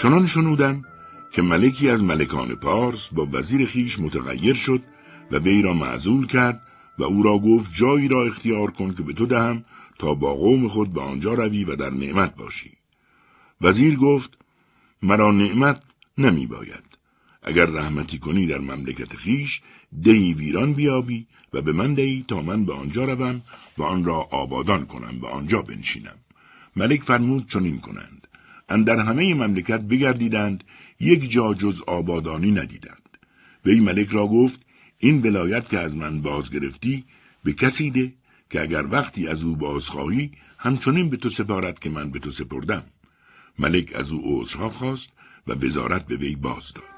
چنان شنودم که ملکی از ملکان پارس با وزیر خیش متغیر شد و وی را معزول کرد و او را گفت جایی را اختیار کن که به تو دهم تا با قوم خود به آنجا روی و در نعمت باشی. وزیر گفت مرا نعمت نمی باید. اگر رحمتی کنی در مملکت خیش دهی ویران بیابی و به من دهی تا من به آنجا روم و آن را آبادان کنم و آنجا بنشینم. ملک فرمود چنین کنند. اندر همه مملکت بگردیدند، یک جا جز آبادانی ندیدند. وی ملک را گفت این ولایت که از من باز گرفتی به کسی ده که اگر وقتی از او بازخواهی همچنین به تو سپارد که من به تو سپردم. ملک از او عذرها خواست و وزارت به وی باز داد.